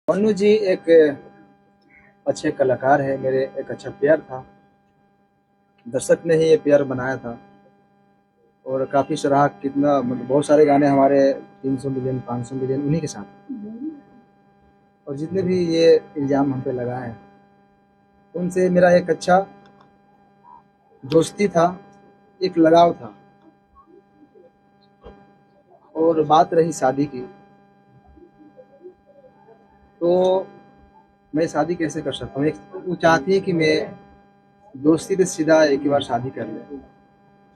मन्नू जी एक अच्छे कलाकार है, मेरे एक अच्छा प्यार था। दर्शक ने ही ये प्यार बनाया था और काफ़ी सराहा। कितना मतलब बहुत सारे गाने हमारे 300 मिलियन 500 मिलियन उन्हीं के साथ। और जितने भी ये इल्ज़ाम हम पे लगा है उनसे मेरा एक अच्छा दोस्ती था, एक लगाव था। और बात रही शादी की, तो मैं शादी कैसे कर सकता हूँ। एक वो चाहती है कि मैं दोस्ती से सीधा एक ही बार शादी कर ले।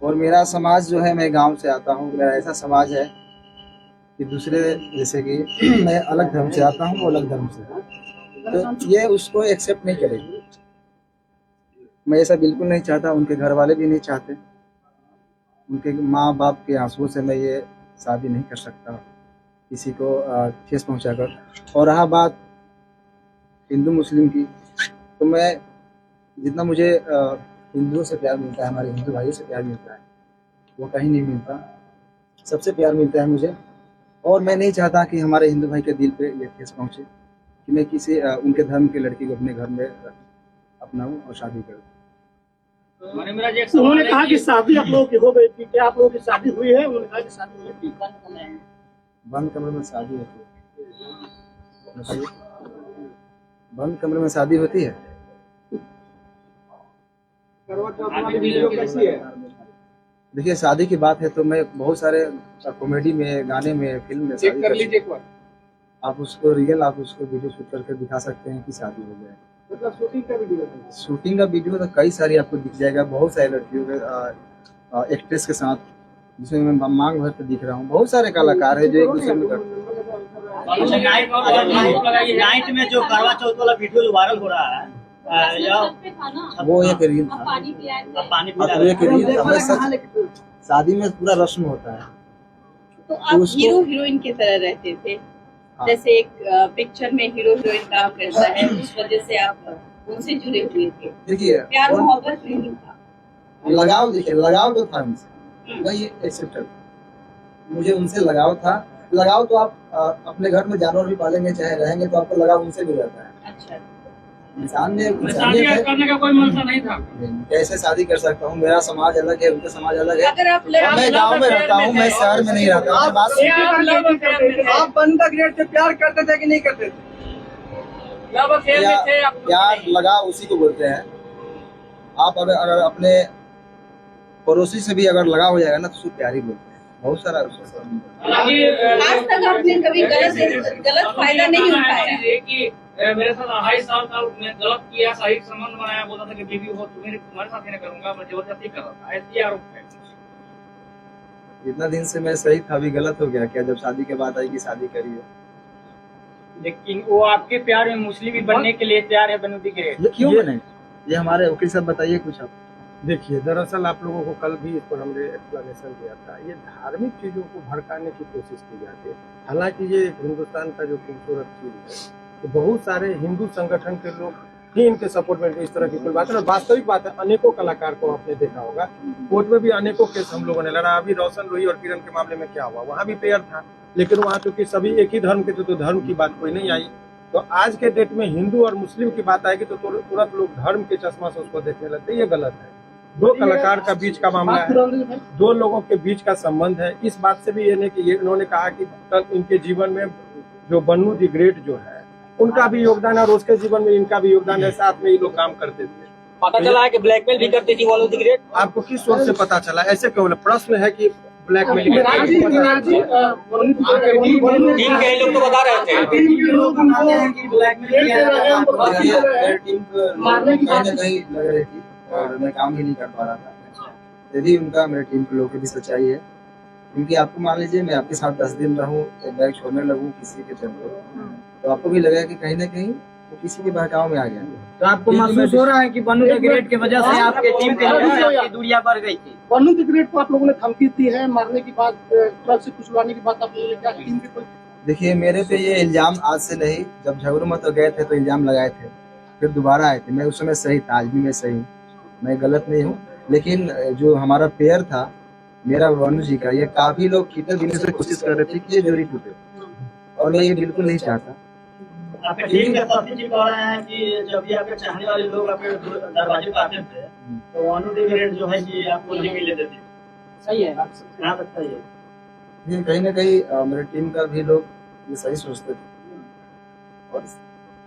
और मेरा समाज जो है, मैं गांव से आता हूँ, मेरा ऐसा समाज है कि दूसरे जैसे कि मैं अलग धर्म से आता हूँ, वो अलग धर्म से, तो ये उसको एक्सेप्ट नहीं करेगी। मैं ऐसा बिल्कुल नहीं चाहता, उनके घर वाले भी नहीं चाहते। उनके माँ बाप के आंसुओं से मैं ये शादी नहीं कर सकता किसी को ठेस पहुँचाकर। और रहा बात हिंदू मुस्लिम की, तो मैं जितना मुझे हिंदुओं से प्यार मिलता है, हमारे हिंदू भाइयों से प्यार मिलता है, वो कहीं नहीं मिलता। सबसे प्यार मिलता है मुझे। और मैं नहीं चाहता कि हमारे हिंदू भाई के दिल पे ये ठेस पहुँचे कि मैं किसी उनके धर्म की लड़की को अपने घर में अपनाऊं और शादी करूं। उन्होंने कहा कि शादी आप लोगों की हो गई थी, क्या आप लोगों की शादी हुई है? उन्होंने कहा कि शादी हुई थी। बंद कमरे में शादी होती है? बंद कमरे में शादी होती है? देखिए, शादी की बात है तो मैं बहुत सारे कॉमेडी में, गाने में, फिल्म में शादी कर लीजिए। आप उसको रियल, आप उसको वीडियो शूट करके दिखा सकते हैं कि शादी हो गया। मतलब शूटिंग का वीडियो तो कई सारी आपको दिख जाएगा, बहुत सारी लड़कियों के एक्ट्रेस के साथ, जिसमें मैं मांग भर के दिख रहा हूँ। बहुत सारे कलाकार हैं जो एक दूसरे में करते हैं। नाइट में जो करवा चौथ वाला वीडियो जो वायरल हो रहा है, वो एक रील था। पानी वो एक रील था। शादी में पूरा रस्म होता है। तो आप हीरो हीरोइन की तरह रहते थे। जैसे एक पिक्चर में हीरो हीरोइन काम करता है, उस वजह से आप उनसे जुड़े हुए थे। देखिए, प्यार मोहब्बत नहीं था, लगाव। देखिए, लगाव तो था उनसे, वही एक्सेप्टेड। मुझे उनसे लगाव था। लगाव तो आप अपने घर में जानवर भी पालेंगे, चाहे रहेंगे, तो आपको लगाव उनसे भी रहता है। अच्छा, इंसान ने शादी करने का कोई मनसा नहीं था। कैसे शादी कर सकता हूँ? मेरा समाज अलग है, उनका समाज अलग है। अगर आप मैं गांव में रहता हूँ, मैं शहर में नहीं रहता हूँ। आप बंदा ग्रेड से प्यार करते थे कि नहीं करते थे? प्यार लगाव उसी को बोलते हैं। आप अगर अपने पड़ोसी से भी अगर लगाव हो जाएगा ना, तो उसको प्यार ही बोलते हैं। बहुत सारा आज तक आपने कभी गलत फायदा नहीं उठाया? मेरे साथ 2.5 साल का मैं गलत किया, सही संबंध बनाया, बोलता था कि बीवी हो तुम्हारे साथ ही नहीं करूंगा, मैं जबरदस्ती कर रहा था, ऐसी आरोप है। इतना दिन से मैं सही था, अभी गलत हो गया क्या? जब शादी के बाद आई कि शादी करिए। लेकिन वो आपके प्यार में मुस्लिम भी बनने के लिए तैयार है, बनू दिख रहे। क्यों बने? ये हमारे वकील साहब बताइए कुछ आप। देखिए, दरअसल आप लोगों को कल भी इस पर हमने एक्सप्लेनेशन दिया था। ये धार्मिक चीजों को भड़काने की कोशिश की जाती है। हालांकि ये हिंदुस्तान का जो खूबसूरत चीज है, तो बहुत सारे हिंदू संगठन के लोग ही इनके सपोर्ट में इस तरह की कोई बात है। वास्तविक बात है, अनेकों कलाकार को आपने देखा होगा, कोर्ट में भी अनेकों केस हम लोगों ने लड़ा। अभी रोशन लोही और किरण के मामले में क्या हुआ, वहाँ भी पेयर था, लेकिन वहाँ क्योंकि सभी एक ही धर्म के थे तो धर्म की बात कोई नहीं आई। तो आज के डेट में हिंदू और मुस्लिम की बात आएगी तो तुरंत लोग धर्म के चश्मा से उसको देखने लगते। ये गलत है। दो कलाकार का बीच का मामला है, दो लोगों के बीच का संबंध है। इस बात से भी ये नहीं कि इन्होंने कहा कि इनके जीवन में जो बन्नू दी ग्रेट जो है, उनका भी योगदान है और उसके जीवन में इनका भी योगदान है। साथ में ये लोग काम करते थे। पता चला है कि ब्लैकमेल भी करती थी बन्नू दी ग्रेट। आपको किस सोच से पता चला? ऐसे केवल प्रश्न है कि ब्लैकमेल टीम के लोग तो बता रहे थे। लग रही थी और मैं काम ही नहीं कर पा रहा था। यदि उनका मेरे टीम के लोगों की भी सच्चाई है, क्योंकि आपको मान लीजिए मैं आपके साथ 10 दिन रहूं, एक बैग छोड़ने लगूं किसी के चलते, तो आपको भी लगेगा कि कहीं ना कहीं वो किसी के बहकाव में आ गया। तो आपको महसूस हो रहा है कि बन्नू दी ग्रेट की वजह से आपके टीम के लोगों की दूरियां बढ़ गई थी? बन्नू दी ग्रेट को आप लोगों ने धमकी दी है मारने की बात, ट्रक से कुचलवाने की बात आप लोगों ने क्या टीम के कोई? देखिए, मेरे पे ये इल्जाम आज से नहीं, जब झगड़ू मत गए थे तो इल्जाम लगाए थे, फिर दोबारा आए थे। मैं उस समय सही था, आज भी मैं सही हूँ, मैं गलत नहीं हूँ। लेकिन जो हमारा पेयर था मेरा बन्नू जी का, ये काफी लोग कितने दिनों से कोशिश कर रहे थे कि ये जोड़ी टूटे, और मैं ये बिल्कुल नहीं चाहता। आपके टीम के साथी जी कह रहे हैं कि जब भी आपके चाहने वाले लोग आपके दरवाजे पर आते थे तो वानू दी ग्रेड जो है कि आपको नहीं मिले देते। सही है। कहाँ तक सही है? ये कहीं ना कहीं मेरे टीम का भी लोग ये सही सोचते थे और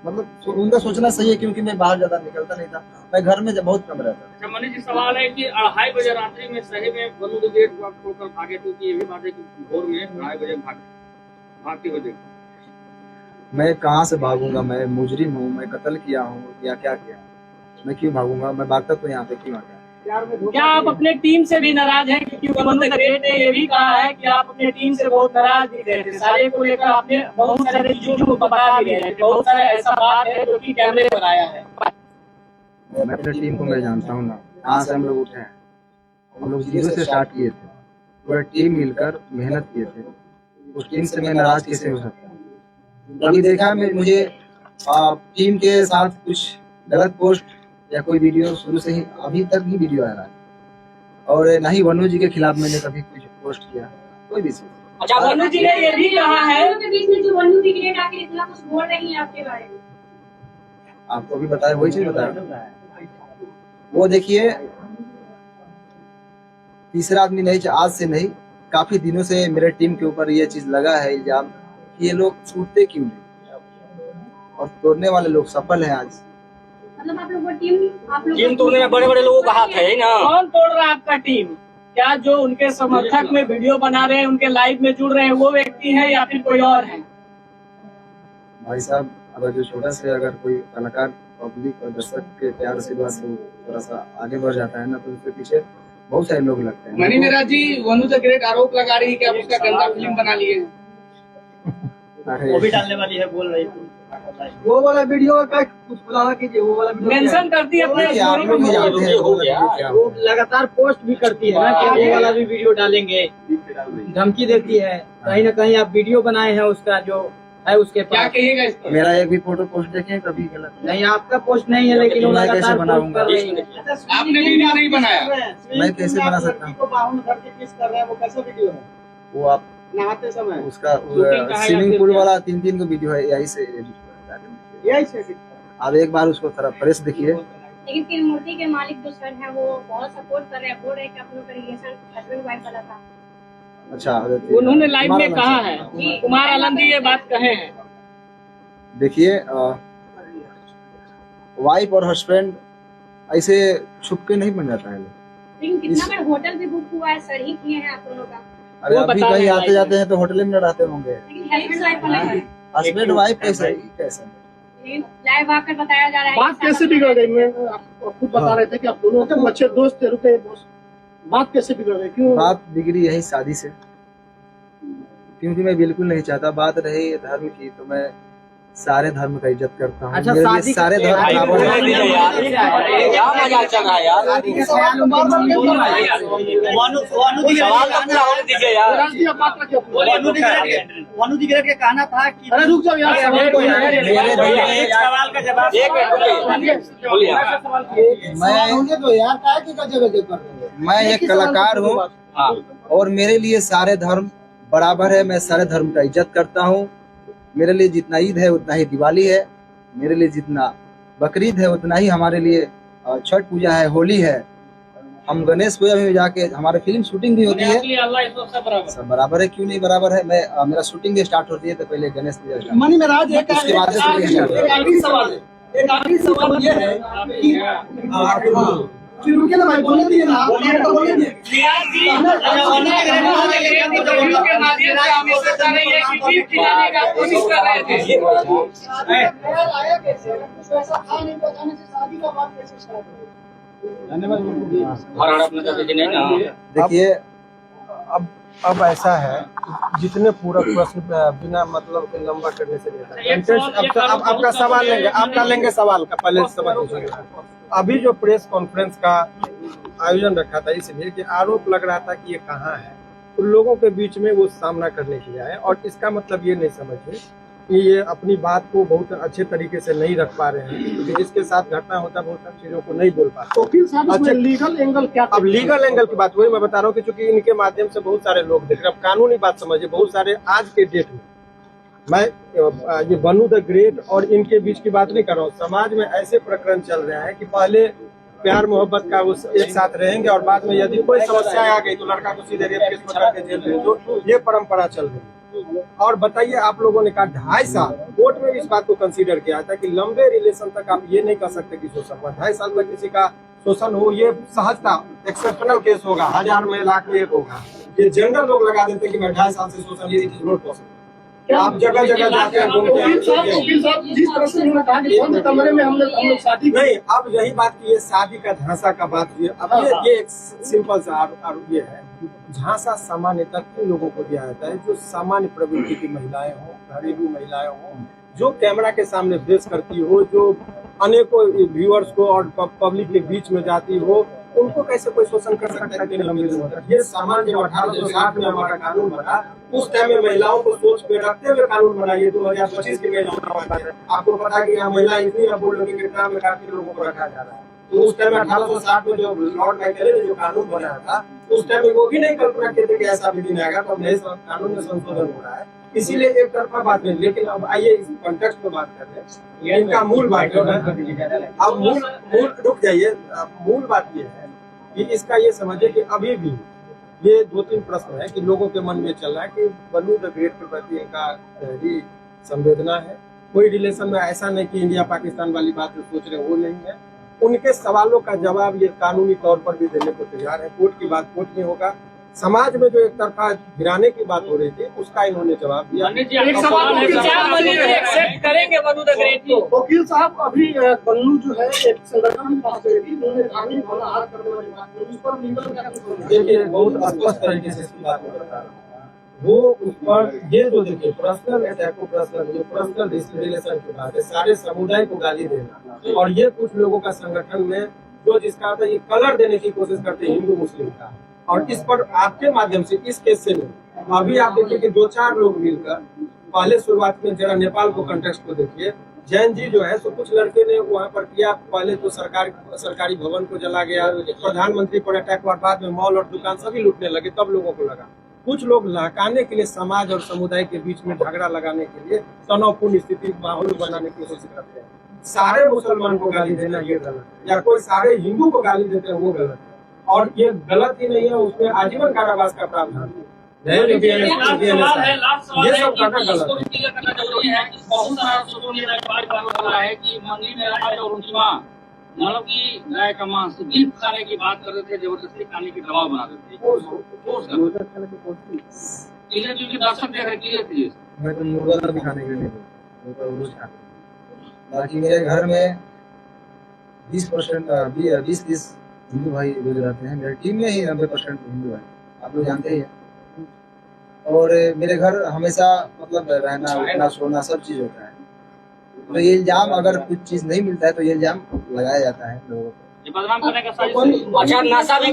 मतलब उनका सोचना सही है क्योंकि मैं बाहर ज्यादा निकलता नहीं था, मैं घर में बहुत कम रहता था। अच्छा मनीष जी, सवाल है कि 2:30 बजे रात्रि में सही में वनु द ग्रेट को आप छोड़कर भागे, क्योंकि ये भी बात है कि भोर में 2:30 बजे भागते हुए देखा। मैं कहाँ से भागूंगा, मैं मुजरिम हूँ, मैं कत्ल किया हूँ या क्या किया, मैं क्यों भागूंगा, मैं भागता तो यहाँ पे क्यों आ गया। क्या आप अपने टीम से भी नाराज हैं? क्योंकि वनु द ग्रेट ने ये भी कहा है कि आप अपने टीम से बहुत नाराज दिख रहे थे, सारे को लेकर आपने बहुत सारे चीजों को बता भी रहे थे, बहुत सारे ऐसा बात है जो कि कैमरे पर आया है। मैं अपने टीम को मैं जानता हूँ ना, कहाँ से हम लोग उठे हैं, हम लोग 0 से स्टार्ट किए थे, पूरा टीम मिलकर मेहनत किए थे, उस टीम से मैं नाराज कैसे हो सकता हूँ। कभी देखा मुझे टीम के साथ कुछ गलत पोस्ट या कोई वीडियो शुरू से ही अभी तक भी वीडियो आ रहा है, और ना ही वनु जी के खिलाफ मैंने कभी कुछ पोस्ट किया कोई भी चीज। अच्छा, वनु जी ने ये भी कहा है के बीच में जो वनु दी ग्रेट आके इतना कुछ बोल रही है आपके बारे में, आपको भी बताया वही चीज बताया। वो देखिए तीसरा आदमी नहीं, आज से नहीं, काफी दिनों से मेरे टीम के ऊपर ये चीज लगा है इल्जाम कि ये लोग छूटते क्यों नहीं, और तोड़ने वाले लोग सफल हैं आज। मतलब आप लोग को टीम टीम तोड़ने में बड़े बड़े लोगों का हाथ है ना। कौन तोड़ रहा है आपका टीम? क्या जो उनके समर्थक में वीडियो बना रहे हैं, उनके लाइव में जुड़ रहे हैं, वो व्यक्ति है या फिर कोई और है? भाई साहब, अगर जो छोटा से अगर कोई कलाकार पब्लिक और दर्शक के प्यार से बस थोड़ा सा आगे बढ़ जाता है ना, तो उसके पीछे बहुत सारे लोग लगते हैं। मनी मेरा जी, वनु द ग्रेट आरोप लगा रही है कि आप उसका गंदा फिल्म बना लिए हैं। वो भी डालने वाली है, बोल रही थी। वो वाला वीडियो का कुछ खुलासा कीजिए, वो वाला वीडियो मेंशन करती है अपने देखिए, आप लोग भी जानते हैं वो क्या वो होता है। लगातार पोस्ट भी करती है ना कि ये वाला भी वीडियो डालेंगे, धमकी देती है, कहीं ना कहीं आप वीडियो बनाए हैं उसका जो है उसके क्या पास। कहिएगा इस पर? मेरा एक भी फोटो पोस्ट देखें कभी गलत नहीं, आपका पोस्ट नहीं है, लेकिन वो मैं कैसे लगातार पोस्ट बनाऊंगा? कर रही है। आपने वीडियो नहीं बनाया। मैं कैसे बना सकता हूँ? वो कैसा वीडियो है? वो आप नहाते समय उसका शूटिंग कहाँ है स्विमिंग आपके पूल क्या? वाला 3 को वीडियो है, यही से एडिट हुआ है। यही से आप एक बार उसको थोड़ा फ्रेश देखिए। लेकिन तिरुमूर्ति के मालिक जो सर हैं वो बहुत सपोर्ट कर रहे हैं, बोल रहे हैं कि आप लोगों का रिलेशन हस्बैंड वाइफ वाला था। अच्छा, उन्होंने लाइव में हमारा कहा नाम है, कुमार आनंद जी ये बात कहे हैं। देखिए, वाइफ और हस्बैंड ऐसे छुप के नहीं बन जाता है लोग। लेकिन कितना बड़ा होटल भी बुक हुआ है, सर ही किए हैं आप लोगों का। अरे वो अभी बता कहीं रहे आते जाते हैं तो होटल में रहते होंगे। लेकिन हस्बैंड वाइफ वाला है, हस्बैंड वाइफ कैसे कैसे? लेकिन लाइव आकर बताया जा रहा है। बात कैसे बिगड़ गई? मैं आप खुद बता रहे थे कि आप दोनों के अच्छे दोस्त थे, रुके दोस्त, बात कैसे बिगड़ गई? क्यों? बात बिगड़ी यही शादी से, क्योंकि मैं बिल्कुल नहीं चाहता। बात रही धर्म की, तो मैं सारे धर्म का इज्जत करता हूँ। अच्छा, मेरे लिए शादी सारे धर्म बराबर हैं। क्या मजाक चल रहा है यार? राष्ट्रीय बात रखिए अपनी। वानू दी ग्रेट का कहना था कि अरे रुक जाओ यार, सवाल को यार। मेरे दिल में एक सवाल का जवाब मैं एक कलाकार हूँ और मेरे लिए सारे धर्म बराबर है। मैं सारे धर्म का इज्जत करता हूँ। मेरे लिए जितना ईद है उतना ही दिवाली है, मेरे लिए जितना बकरीद है उतना ही हमारे लिए छठ पूजा है, होली है। हम गणेश पूजा में जाके हमारे फिल्म शूटिंग भी होती है। सब बराबर है, क्यों नहीं बराबर है। मैं मेरा शूटिंग स्टार्ट होती है तो पहले गणेश पूजा start मनी में राज एक उसके बाद से shooting start होती है। आखिरी सवाल है, एक आखिरी सवाल ये है कि रुके ना भाई, बोलने दीजिए ना आप, एक तो बोलने दीजिए। आया कैसे? कुछ ऐसा था नहीं, बताने से शादी का बात कैसे स्टार्ट हुई? देखिए, अब ऐसा है, जितने पूरा प्रश्न बिना मतलब के लंबा करने से लेता अब आपका सवाल लेंगे, आपका लेंगे सवाल का, पहले सवाल पूछेंगे। अभी जो प्रेस कॉन्फ्रेंस का आयोजन रखा था, इसलिए कि आरोप लग रहा था कि ये कहाँ है, तो लोगों के बीच में वो सामना करने के लिए आए। और इसका मतलब ये नहीं समझिए कि ये अपनी बात को बहुत अच्छे तरीके से नहीं रख पा रहे हैं, क्योंकि जिसके साथ घटना होता है बहुत सारी चीजों को नहीं बोल पाते। वकील साहब, इसमें लीगल एंगल क्या? अब लीगल एंगल की बात वही मैं बता रहा हूँ कि चूंकि इनके माध्यम से बहुत सारे लोग देख रहे हैं। अब कानूनी बात समझिए, बहुत सारे आज के डेट में मैं ये बनू द ग्रेट और इनके बीच की बात नहीं कर रहा हूँ। समाज में ऐसे प्रकरण चल रहे हैं कि पहले प्यार मोहब्बत का वो एक साथ रहेंगे और बाद में यदि कोई समस्या आ गई तो लड़का को सीधे रेप केस में करके जेल भेज दो। ये परंपरा चल रही है। और बताइए, आप लोगों ने कहा 2.5 साल, कोर्ट में इस बात को कंसीडर किया था कि लंबे रिलेशन तक आप ये नहीं कर सकते कि शोषण हुआ। 2.5 साल तक किसी का शोषण हो, ये सहजता एक्सेप्शनल केस होगा, 1000 में लाख में एक होगा। ये जनरल लोग लगा देते कि मैं 2.5 साल से शोषण, ये इट इज नॉट पॉसिबल। आप जगह जगह जाते हैं, घूमते हैं। वकील साहब, जिस तरह से उन्होंने कहा कि बंद कमरे में हम लोग शादी नहीं, अब यही बात की, ये शादी का झांसा का बात हुई। अब ये एक सिंपल सा आरोप ये है, झांसा सामान्यतः किन लोगों को दिया जाता है? जो सामान्य प्रवृत्ति की महिलाएं हों, घरेलू महिलाएं हों, जो कैमरा के सामने बेस करती हो, जो अनेकों व्यूअर्स को और पब्लिक के बीच में जाती हो, उनको कैसे कोई शोषण कर सकता है कि नहीं? ये सामान्य 1860 में हमारा कानून बना, उस टाइम में महिलाओं को सोच पे रखते हुए कानून बना। ये 2025 की महिलाओं का बात है। आपको पता है कि यहाँ महिला इतनी बोल रही है कि में काफी लोगों को रखा जा रहा है। तो उस टाइम में 1860 में जो लॉर्ड मैकेले ने जो कानून बनाया था, उस टाइम में वो भी नहीं कल्पना करते कि ऐसा भी दिन आएगा। तो नए कानून में संशोधन हो रहा है, इसीलिए एक तरफा बात नहीं। लेकिन अब आइए इस कॉन्टेक्स्ट में बात करते हैं। इनका मूल बात जो है, अब मूल रुक जाइए, मूल बात ये है कि इसका ये समझे कि अभी भी ये 2-3 प्रश्न है कि लोगों के मन में चल रहा है कि बनू द ग्रेट के प्रति इनका गहरी संवेदना है। कोई रिलेशन में ऐसा नहीं कि इंडिया पाकिस्तान वाली बात जो सोच रहे वो नहीं है। उनके सवालों का जवाब ये कानूनी तौर पर भी देने को तैयार है। कोर्ट की बात कोर्ट में होगा। समाज में जो एक तरफा गिराने की बात हो रही थी, उसका इन्होंने जवाब दिया। एक सवाल है, क्या मनु जी एक्सेप्ट करेंगे बनू द ग्रेट को? वकील साहब, अभी बन्नू जो है एक संगठन की बात करी थी, उन्होंने धार्मिक भलाहार करने वाली बात की, उस पर लीगल क्या कुछ? देखिए, बहुत स्पष्ट तरीके से इसकी बात मैं बता रहा हूँ। वो उस पर ये जो देखिए पर्सनल अटैक को पर्सनल रिलेशन की बात है, सारे समुदाय को गाली देना, और ये कुछ लोगों का संगठन में जो जिसका आता है ये कलर देने की कोशिश करते हैं हिंदू मुस्लिम का। और इस पर आपके माध्यम से इस केस से अभी आप देखिए कि 2-4 लोग मिलकर, पहले शुरुआत में जरा नेपाल को कंटेक्स्ट को देखिए, जैन जी जो है, तो कुछ लड़के ने वहाँ पर किया, पहले तो सरकारी भवन को जला गया, प्रधानमंत्री पर अटैक हुआ, बाद में मॉल और दुकान सभी लूटने लगे, तब लोगों को लगा। कुछ लोग लहकाने के लिए समाज और समुदाय के बीच में झगड़ा लगाने के लिए तनावपूर्ण स्थिति माहौल बनाने की कोशिश करते हैं। सारे मुसलमान को गाली देना ये गलत है, या कोई सारे हिंदू को गाली देते हैं वो गलत है। और ये गलत ही नहीं है, उसमें आजीवन कारावास का प्रावधान है। ये सब करना गलत है। मतलब की गाय का मांस बीफ खाने की बात कर रहे थे, जबरदस्ती खाने की दबाव बना देते क्योंकि दर्शक देख रहे थे। मैं तो मुर्गा भी खाने के लिए रोज खाता हूं। बाकी मेरे घर में 20-30 हिंदू भाई रोज रहते हैं। मेरी टीम में ही 90% हिंदू है, आप लोग जानते ही हैं। और मेरे घर हमेशा मतलब रहना, उठना, सोना सब चीज होता है। तो ये इल्जाम, अगर कुछ चीज नहीं मिलता है तो ये इल्जाम लगाया जाता है लोगों को। बदनाम करने का साजिश। अच्छा, नशा भी